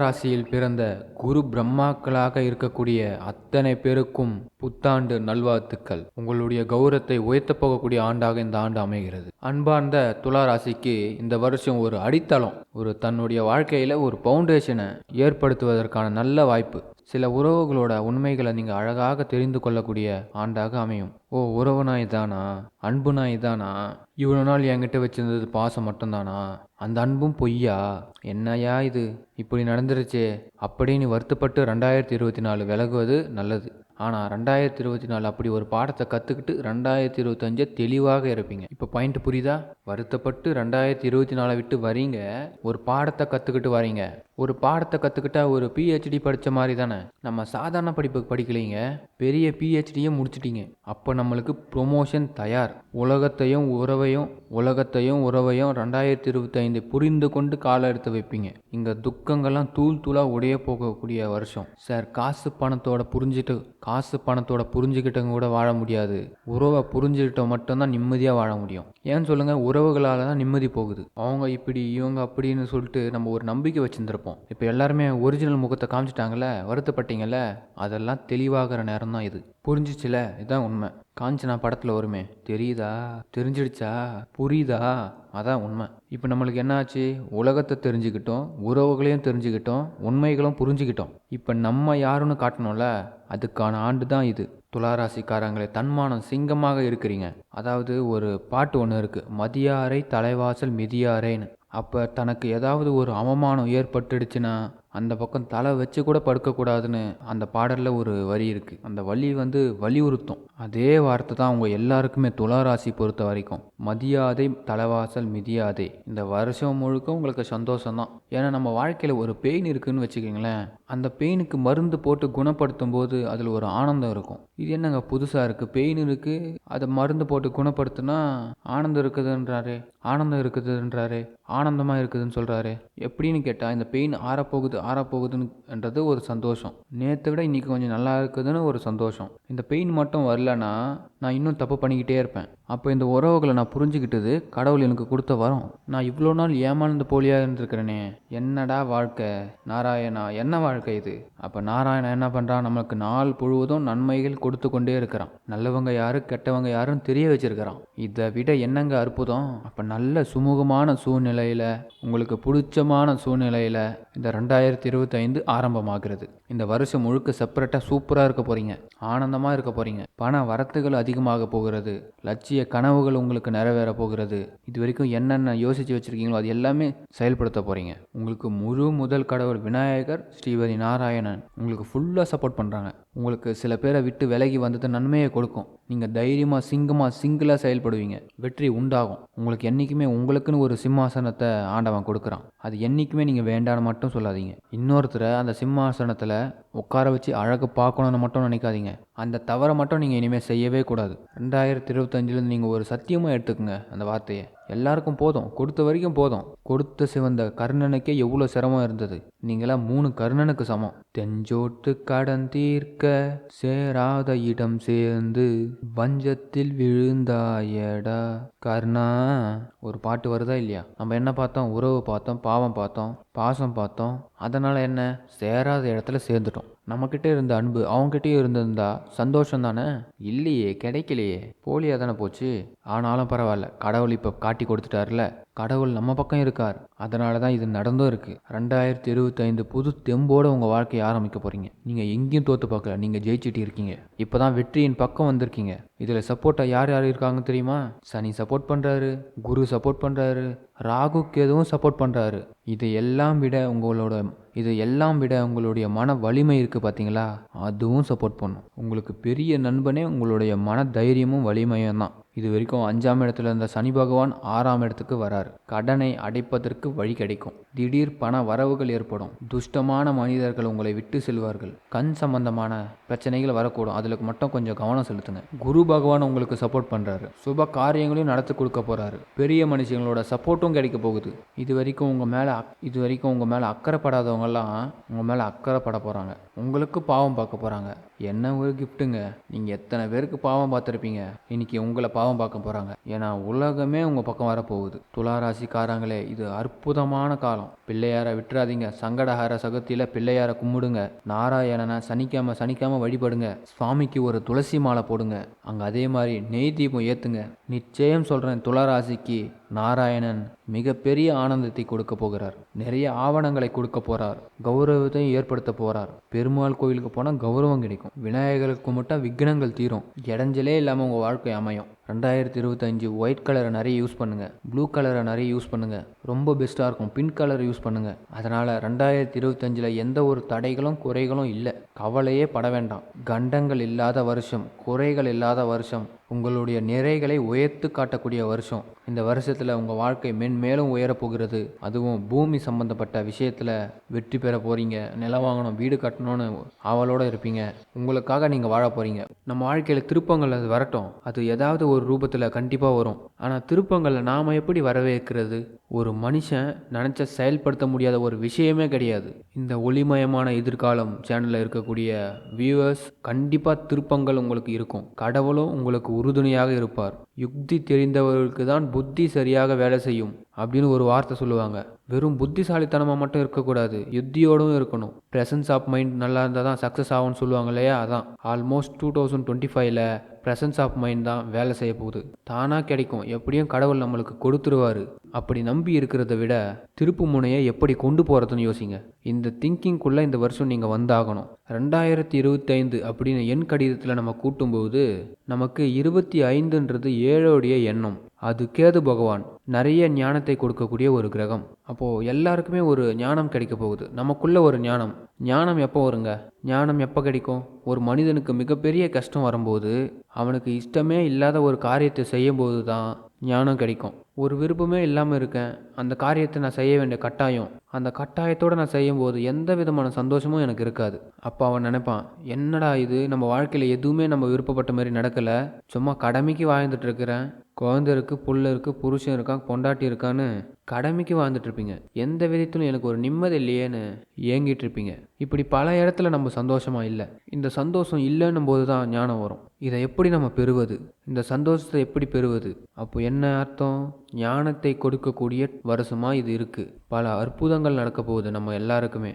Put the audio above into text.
ராசியில் பிறந்த குரு பிரம்மாக்களாக இருக்கக்கூடிய அத்தனை பேருக்கும் புத்தாண்டு நல்வாழ்த்துக்கள். உங்களுடைய கௌரவத்தை உயர்த்தப் போகக்கூடிய ஆண்டாக இந்த ஆண்டு அமைகிறது. அன்பார்ந்த துலா ராசிக்கு இந்த வருஷம் ஒரு அடித்தளம், தன்னுடைய வாழ்க்கையில ஒரு பவுண்டேஷனை ஏற்படுத்துவதற்கான நல்ல வாய்ப்பு. சில உறவுகளோட உண்மைகளை நீங்கள் அழகாக தெரிந்து கொள்ளக்கூடிய ஆண்டாக அமையும். ஓ, உறவுனா இதானா, அன்புனா இதானா, இவ்வளோ நாள் என்கிட்ட வச்சிருந்தது பாசம் மட்டும்தானா, அந்த அன்பும் பொய்யா, என்னையா இது இப்படி நடந்துருச்சே அப்படின்னு வருத்தப்பட்டு 2024 விலகுவது நல்லது. ஆனால் 2024 அப்படி ஒரு பாடத்தை கற்றுக்கிட்டு 2025 தெளிவாக இருப்பீங்க. இப்போ பாயிண்ட் புரியுதா? வருத்தப்பட்டு 2024 விட்டு வரீங்க, ஒரு பாடத்தை கற்றுக்கிட்டு வரீங்க. ஒரு பாடத்தை கற்றுக்கிட்டா ஒரு பிஹெச்டி படித்த மாதிரி தானே. நம்ம சாதாரண படிப்பு படிக்கலைங்க, பெரிய பிஹெச்டியே முடிச்சிட்டிங்க. அப்போ நம்மளுக்கு ப்ரொமோஷன் தயார். உலகத்தையும் உறவையும் 2025 புரிந்து கொண்டு காலை எடுத்து வைப்பீங்க. இங்கே துக்கங்கள்லாம் தூள் தூளாக உடைய போகக்கூடிய வருஷம் சார். காசு பணத்தோட புரிஞ்சுக்கிட்டவங்க கூட வாழ முடியாது. உறவை புரிஞ்சுக்கிட்ட மட்டும்தான் நிம்மதியாக வாழ முடியும். ஏன்னு சொல்லுங்க, உறவுகளால் தான் நிம்மதி போகுது. அவங்க இப்படி இவங்க அப்படின்னு சொல்லிட்டு நம்ம ஒரு நம்பிக்கை வச்சுருந்துருப்போம். இப்போ எல்லாருமே ஒரிஜினல் முகத்தை காமிச்சிட்டாங்கல்ல, வருத்தப்பட்டீங்கல்ல, அதெல்லாம் தெளிவாகிற நேரம் தான் இது. புரிஞ்சிச்சுல? இதுதான் உண்மை. காஞ்சனா படத்தில் வருமே, தெரியுதா, தெரிஞ்சிடுச்சா, புரியுதா, அதான் உண்மை. இப்போ நம்மளுக்கு என்ன ஆச்சு? உலகத்தை தெரிஞ்சுக்கிட்டோம், உறவுகளையும் தெரிஞ்சுக்கிட்டோம், உண்மைகளும் புரிஞ்சுக்கிட்டோம். இப்போ நம்ம யாருன்னு காட்டணும்ல, அதுக்கான ஆண்டு தான் இது. துளாராசிக்காரங்களே, தன்மானம் சிங்கமாக இருக்கிறீங்க. அதாவது ஒரு பாட்டு ஒன்று இருக்குது, மதியாரை தலைவாசல் மிதியாரேன்னு. அப்போ தனக்கு ஏதாவது ஒரு அவமானம் ஏற்பட்டுடுச்சுன்னா அந்த பக்கம் தலை வச்சு கூட படுக்கக்கூடாதுன்னு அந்த பாடலில் ஒரு வரி இருக்குது. அந்த வலியுறுத்தும். அதே வார்த்தை தான் அவங்க எல்லாருக்குமே துளாராசி பொறுத்த வரைக்கும். மதியாதை தலைவாசல் மிதியாதே. இந்த வருஷம் முழுக்க உங்களுக்கு சந்தோஷம்தான். ஏன்னா நம்ம வாழ்க்கையில் ஒரு பெயின் இருக்குதுன்னு வச்சுக்கிங்களேன், அந்த பெயினுக்கு மருந்து போட்டு குணப்படுத்தும் போது அதில் ஒரு ஆனந்தம் இருக்கும். இது என்னங்க புதுசாக இருக்குது, பெயின் இருக்குது, அதை மருந்து போட்டு குணப்படுத்தினா ஆனந்தம் இருக்குதுன்றாரு, ஆனந்தமாக இருக்குதுன்னு சொல்கிறாரு. எப்படின்னு கேட்டால், இந்த பெயின் ஆறப்போகுதுன்றது ஒரு சந்தோஷம். நேற்றை விட இன்றைக்கி கொஞ்சம் நல்லா இருக்குதுன்னு ஒரு சந்தோஷம். இந்த பெயின் மட்டும் வரலன்னா நான் இன்னும் தப்பு பண்ணிக்கிட்டே இருப்பேன். அப்போ இந்த உறவுகளை நான் புரிஞ்சுக்கிட்டது கடவுள் எனக்கு கொடுத்த வரம். நான் இவ்வளோ நாள் ஏமாந்து போலியாக இருந்திருக்கிறேனே, என்னடா வாழ்க்கை நாராயணா, என்ன வாழ்க்கை இது? அப்போ நாராயணா என்ன பண்ணுறான்? நம்மளுக்கு நாள் முழுவதும் நன்மைகள் கொடுத்து கொண்டே இருக்கிறான். நல்லவங்க யாரு கெட்டவங்க யாருன்னு தெரிய வச்சிருக்கிறான். இதை விட என்னங்க அற்புதம்? அப்போ நல்ல சுமூகமான சூழ்நிலையில், உங்களுக்கு பிடிச்சமான சூழ்நிலையில் இந்த 2025 ஆரம்பமாகிறது. இந்த வருஷம் முழுக்க செப்பரேட்டாக சூப்பராக இருக்க போகிறீங்க, ஆனந்தமாக இருக்க போகிறீங்க. பண வரத்துகள் அதிகமாக போகிறது, லட்சிய கனவுகள் உங்களுக்கு நிறைவேற போகிறது. இது வரைக்கும் என்னென்ன யோசித்து வச்சுருக்கீங்களோ அது எல்லாமே செயல்படுத்த போகிறீங்க. உங்களுக்கு முதல் கடவுள் விநாயகர், ஸ்ரீபதி நாராயணன் உங்களுக்கு ஃபுல்லாக சப்போர்ட் பண்ணுறாங்க. உங்களுக்கு சில பேரை விட்டு விலகி வந்தது நன்மையை கொடுக்கும். நீங்கள் தைரியமாக சிங்கிளாக செயல்படுவீங்க, வெற்றி உண்டாகும். உங்களுக்கு என்றைக்குமே உங்களுக்குன்னு ஒரு சிம்மாசனத்தை ஆண்டவன் கொடுக்குறான். அது என்றைக்குமே நீங்கள் வேண்டான்னு மட்டும் சொல்லாதீங்க. இன்னொருத்தரை அந்த சிம்மாசனத்தில் உட்கார வச்சு அழகு பார்க்கணுன்னு மட்டும் நினைக்காதீங்க. அந்த தவறை மட்டும் நீங்கள் இனிமேல் செய்யவே கூடாது. 2025 நீங்கள் ஒரு சத்தியமாக எடுத்துக்கோங்க அந்த வார்த்தையை. எல்லாருக்கும் போதும், கொடுத்த வரைக்கும் போதும். கொடுத்த சிவந்த கர்ணனுக்கே எவ்வளோ சிரமம் இருந்தது, நீங்களாம் 3 கர்ணனுக்கு சமம். தெஞ்சோட்டு கடன் தீர்க்க சேராத இடம் சேர்ந்து வஞ்சத்தில் விழுந்தாயடா கர்ணா. ஒரு பாட்டு வருதா இல்லையா? நம்ம என்ன பார்த்தோம்? உறவு பார்த்தோம், பாவம் பார்த்தோம், பாசம் பார்த்தோம். அதனால் என்ன? சேராத இடத்துல சேர்ந்துட்டோம். நம்மக்கிட்ட இருந்த அன்பு அவங்ககிட்டயும் இருந்திருந்தா சந்தோஷம் தானே? இல்லையே, கிடைக்கலையே, போலியாக தானே போச்சு. ஆனாலும் பரவாயில்ல, கடவுள் இப்போ காட்டி கொடுத்துட்டார்ல, கடவுள் நம்ம பக்கம் இருக்கார். அதனால தான் இது நடந்தும் இருக்குது. 2025 புது தெம்போடு உங்கள் வாழ்க்கையை ஆரம்பிக்க போகிறீங்க. நீங்கள் எங்கேயும் தோற்று பார்க்கல, நீங்கள் ஜெயிச்சுட்டு இருக்கீங்க. இப்போ தான் வெற்றியின் பக்கம் வந்திருக்கீங்க. இதில் சப்போர்ட்டாக யார் இருக்காங்க தெரியுமா? சனி சப்போர்ட் பண்ணுறாரு, குரு சப்போர்ட் பண்ணுறாரு, ராகு கேதுவும் சப்போர்ட் பண்ணுறாரு. இதையெல்லாம் விட உங்களுடைய மன வலிமை இருக்குது பார்த்தீங்களா, அதுவும் சப்போர்ட் பண்ணும். உங்களுக்கு பெரிய நண்பனே உங்களுடைய மன தைரியமும் வலிமையும் தான். இது வரைக்கும் 5ஆம் இடத்துல இருந்த சனி பகவான் 6ஆம் இடத்துக்கு வராரு. கடனை அடைப்பதற்கு வழி கிடைக்கும். திடீர் பண வரவுகள் ஏற்படும். துஷ்டமான மனிதர்கள் உங்களை விட்டு செல்வார்கள். கண் சம்பந்தமான பிரச்சனைகள் வரக்கூடும், அதில் மட்டும் கொஞ்சம் கவனம் செலுத்துங்க. குரு பகவான் உங்களுக்கு சப்போர்ட் பண்ணுறாரு. சுப காரியங்களையும் நடத்தி கொடுக்க போகிறாரு. பெரிய மனுஷங்களோட சப்போர்ட்டும் கிடைக்க போகுது. இது வரைக்கும் உங்கள் மேலே அக்கறைப்படாதவங்கெல்லாம் உங்கள் மேலே அக்கறைப்பட போகிறாங்க. உங்களுக்கு பாவம் பார்க்க போகிறாங்க. என்ன ஒரு கிஃப்ட்டுங்க. நீங்கள் எத்தனை பேருக்கு பாவம் பார்த்துருப்பீங்க, இன்னைக்கு உங்களை பாவம் பார்க்க போகிறாங்க. ஏன்னா உலகமே உங்கள் பக்கம் வரப்போகுது. துளாராசிக்காரங்களே, இது அற்புதமான காலம். பிள்ளையாரை விட்டுறாதீங்க. சங்கடஹர சதுர்த்தியில் பிள்ளையாரை கும்பிடுங்க. நாராயணனை சனிக்காம வழிபடுங்க. சுவாமிக்கு ஒரு துளசி மாலை போடுங்க. அங்கே அதே மாதிரி நெய் தீபம் ஏற்றுங்க. நிச்சயம் சொல்கிறேன், துளாராசிக்கு நாராயணன் மிகப்பெரிய ஆனந்தத்தை கொடுக்க போகிறார். நிறைய ஆவணங்களை கொடுக்க போறார். கௌரவத்தையும் ஏற்படுத்த போறார். பெருமாள் கோயிலுக்கு போனால் கௌரவம் கிடைக்கும். விநாயகருக்கு கும்பிட்டா விக்னங்கள் தீரும். இடைஞ்சலே இல்லாமல் உங்கள் வாழ்க்கை அமையும். 2025 ஒயிட் கலரை நிறைய யூஸ் பண்ணுங்கள். ப்ளூ கலரை நிறைய யூஸ் பண்ணுங்கள். ரொம்ப பெஸ்ட்டாக இருக்கும். பிங்க் கலர் யூஸ் பண்ணுங்கள். அதனால் 2025 எந்த ஒரு தடைகளும் குறைகளும் இல்லை. கவலையே பட வேண்டாம். கண்டங்கள் இல்லாத வருஷம், குறைகள் இல்லாத வருஷம், உங்களுடைய நிறைகளை உயர்த்து காட்டக்கூடிய வருஷம். இந்த வருஷத்தில் உங்கள் வாழ்க்கை மென்மேலும் உயரப்போகிறது. அதுவும் பூமி சம்பந்தப்பட்ட விஷயத்தில் வெற்றி பெற போகிறீங்க. நிலம் வாங்கணும், வீடு கட்டணும்னு ஆவலோடு இருப்பீங்க. உங்களுக்காக நீங்கள் வாழ போகிறீங்க. நம்ம வாழ்க்கையில் திருப்பங்கள் அது வரட்டும். அது ஏதாவது ஒரு ரூபத்தில் கண்டிப்பாக வரும். ஆனால் திருப்பங்களை நாம் எப்படி வரவேற்கிறது? ஒரு மனுஷன் நினச்ச செயல்படுத்த முடியாத ஒரு விஷயமே கிடையாது. இந்த ஒளிமயமான எதிர்காலம் சேனலில் இருக்கக்கூடிய வியூவர்ஸ், கண்டிப்பாக திருப்பங்கள் உங்களுக்கு இருக்கும். கடவுளும் உங்களுக்கு உறுதுணையாக இருப்பார். யுக்தி தெரிந்தவர்களுக்கு தான் புத்தி சரியாக வேலை செய்யும் அப்படின்னு ஒரு வார்த்தை சொல்லுவாங்க. வெறும் புத்திசாலித்தனமாக மட்டும் இருக்கக்கூடாது, யுத்தியோடும் இருக்கணும். ப்ரெசன்ஸ் ஆஃப் மைண்ட் நல்லா இருந்தால் தான் சக்ஸஸ் ஆகும்னு சொல்லுவாங்க இல்லையா? அதான் ஆல்மோஸ்ட் 2025 ப்ரெசன்ஸ் ஆஃப் மைண்ட் தான் வேலை செய்ய போகுது. தானாக கிடைக்கும். எப்படியும் கடவுள் நம்மளுக்கு கொடுத்துருவாரு. அப்படி நம்பி இருக்கிறத விட திருப்பு முனையை எப்படி கொண்டு போகிறதுன்னு யோசிங்க. இந்த திங்கிங்குள்ளே இந்த வருஷம் நீங்கள் வந்தாகணும். 2025 அப்படின்னு எண் கடிதத்தில் நம்ம கூட்டும்போது நமக்கு 25ன்றது 7உடைய எண்ணம். அது கேது பகவான். நிறைய ஞானத்தை கொடுக்கக்கூடிய ஒரு கிரகம். அப்போது எல்லாருக்குமே ஒரு ஞானம் கிடைக்க போகுது. நமக்குள்ள ஒரு ஞானம் எப்போ வருங்க? ஞானம் எப்போ கிடைக்கும்? ஒரு மனிதனுக்கு மிகப்பெரிய கஷ்டம் வரும்போது, அவனுக்கு இஷ்டமே இல்லாத ஒரு காரியத்தை செய்யும்போது தான் ஞானம் கிடைக்கும். ஒரு விருப்பமே இல்லாமல் இருக்கேன், அந்த காரியத்தை நான் செய்ய வேண்டிய கட்டாயம், அந்த கட்டாயத்தோடு நான் செய்யும்போது எந்த விதமான சந்தோஷமும் எனக்கு இருக்காது. அப்போ அவன் நினைப்பான், என்னடா இது, நம்ம வாழ்க்கையில் எதுவுமே நம்ம விருப்பப்பட்ட மாதிரி நடக்கலை, சும்மா கடமைக்கு வாழ்ந்துட்டு இருக்கிறேன். குழந்தை இருக்குது, புள்ள இருக்குது, புருஷன் இருக்கான், பொண்டாட்டி இருக்கான்னு கடமைக்கு வாழ்ந்துட்டுருப்பீங்க. எந்த விதத்திலும் எனக்கு ஒரு நிம்மதி இல்லையேன்னு ஏங்கிட்டு இருப்பீங்க. இப்படி பல இடத்துல நம்ம சந்தோஷமாக இல்லை. இந்த சந்தோஷம் இல்லைன்னும் போது தான் ஞானம் வரும். இதை எப்படி நம்ம பெறுவது? இந்த சந்தோஷத்தை எப்படி பெறுவது? அப்போ என்ன அர்த்தம்? ஞானத்தை கொடுக்கக்கூடிய வருஷமாக இது இருக்குது. பல அற்புதங்கள் நடக்க போகுது நம்ம எல்லாருக்குமே.